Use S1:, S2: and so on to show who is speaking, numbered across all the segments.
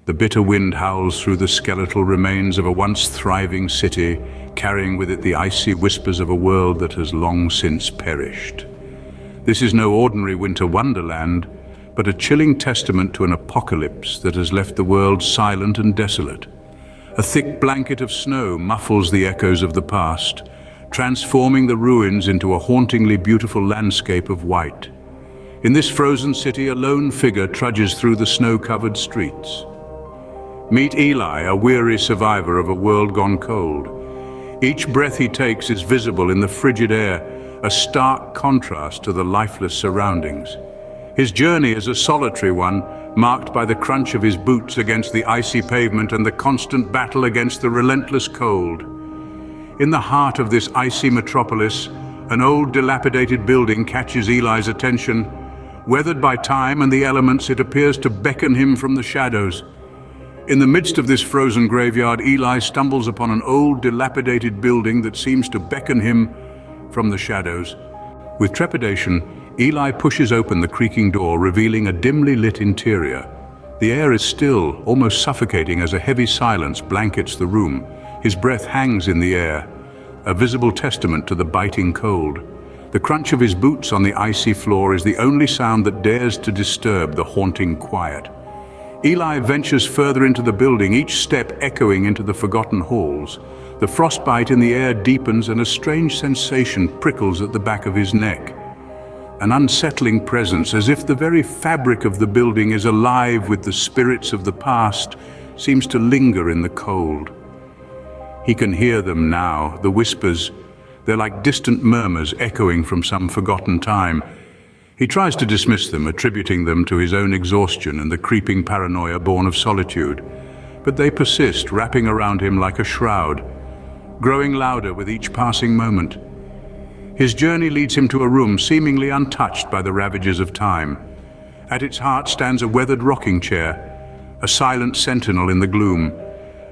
S1: The bitter wind howls through the skeletal remains of a once thriving city, carrying with it the icy whispers of a world that has long since perished. This is no ordinary winter wonderland, but a chilling testament to an apocalypse that has left the world silent and desolate. A thick blanket of snow muffles the echoes of the past, transforming the ruins into a hauntingly beautiful landscape of white. In this frozen city, a lone figure trudges through the snow-covered streets. Meet Eli, a weary survivor of a world gone cold. Each breath he takes is visible in the frigid air, a stark contrast to the lifeless surroundings. His journey is a solitary one, marked by the crunch of his boots against the icy pavement and the constant battle against the relentless cold. In the heart of this icy metropolis, an old dilapidated building catches Eli's attention. Weathered by time and the elements, it appears to beckon him from the shadows. In the midst of this frozen graveyard, Eli stumbles upon an old dilapidated building that seems to beckon him from the shadows. With trepidation, Eli pushes open the creaking door, revealing a dimly lit interior. The air is still, almost suffocating, as a heavy silence blankets the room. His breath hangs in the air, a visible testament to the biting cold. The crunch of his boots on the icy floor is the only sound that dares to disturb the haunting quiet. Eli ventures further into the building, each step echoing into the forgotten halls. The frostbite in the air deepens and a strange sensation prickles at the back of his neck. An unsettling presence, as if the very fabric of the building is alive with the spirits of the past, seems to linger in the cold. He can hear them now, the whispers. They're like distant murmurs echoing from some forgotten time. He tries to dismiss them, attributing them to his own exhaustion and the creeping paranoia born of solitude. But they persist, wrapping around him like a shroud, growing louder with each passing moment. His journey leads him to a room seemingly untouched by the ravages of time. At its heart stands a weathered rocking chair, a silent sentinel in the gloom.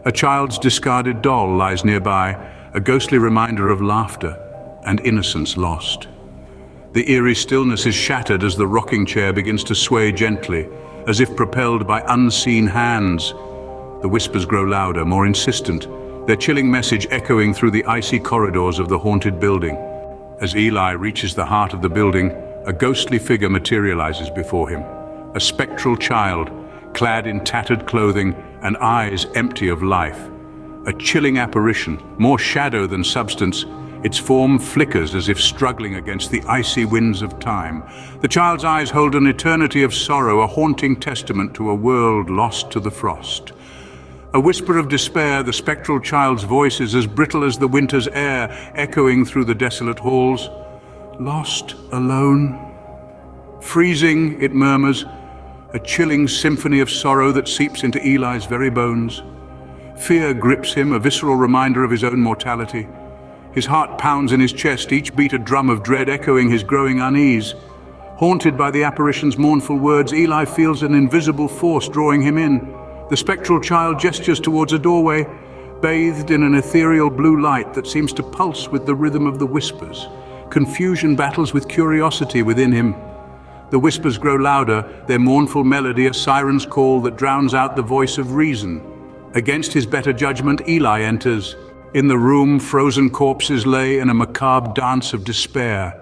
S1: A child's discarded doll lies nearby, a ghostly reminder of laughter and innocence lost. The eerie stillness is shattered as the rocking chair begins to sway gently, as if propelled by unseen hands. The whispers grow louder, more insistent, their chilling message echoing through the icy corridors of the haunted building. As Eli reaches the heart of the building, a ghostly figure materializes before him. A spectral child, clad in tattered clothing and eyes empty of life. A chilling apparition, more shadow than substance. Its form flickers as if struggling against the icy winds of time. The child's eyes hold an eternity of sorrow, a haunting testament to a world lost to the frost. A whisper of despair, the spectral child's voice is as brittle as the winter's air, echoing through the desolate halls. Lost, alone. Freezing, it murmurs, a chilling symphony of sorrow that seeps into Eli's very bones. Fear grips him, a visceral reminder of his own mortality. His heart pounds in his chest, each beat a drum of dread echoing his growing unease. Haunted by the apparition's mournful words, Eli feels an invisible force drawing him in. The spectral child gestures towards a doorway, bathed in an ethereal blue light that seems to pulse with the rhythm of the whispers. Confusion battles with curiosity within him. The whispers grow louder, their mournful melody a siren's call that drowns out the voice of reason. Against his better judgment, Eli enters. In the room, frozen corpses lay in a macabre dance of despair.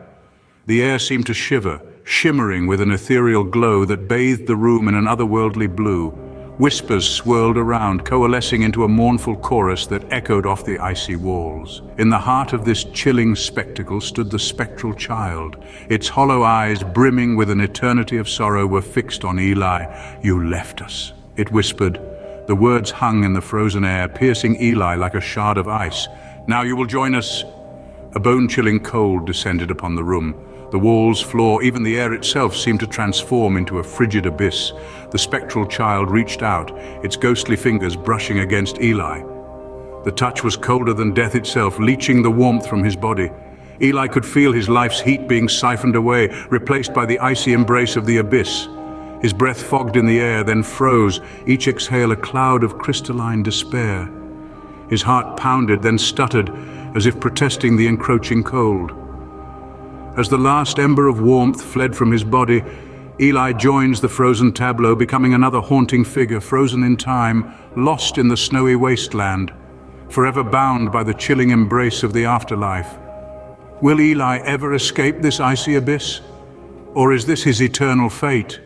S1: The air seemed to shiver, shimmering with an ethereal glow that bathed the room in an otherworldly blue. Whispers swirled around, coalescing into a mournful chorus that echoed off the icy walls. In the heart of this chilling spectacle stood the spectral child. Its hollow eyes, brimming with an eternity of sorrow, were fixed on Eli. "You left us," it whispered. The words hung in the frozen air, piercing Eli like a shard of ice. "Now you will join us." A bone-chilling cold descended upon the room. The walls, floor, even the air itself seemed to transform into a frigid abyss. The spectral child reached out, its ghostly fingers brushing against Eli. The touch was colder than death itself, leaching the warmth from his body. Eli could feel his life's heat being siphoned away, replaced by the icy embrace of the abyss. His breath fogged in the air, then froze, each exhale a cloud of crystalline despair. His heart pounded, then stuttered, as if protesting the encroaching cold. As the last ember of warmth fled from his body, Eli joins the frozen tableau, becoming another haunting figure, frozen in time, lost in the snowy wasteland, forever bound by the chilling embrace of the afterlife. Will Eli ever escape this icy abyss? Or is this his eternal fate?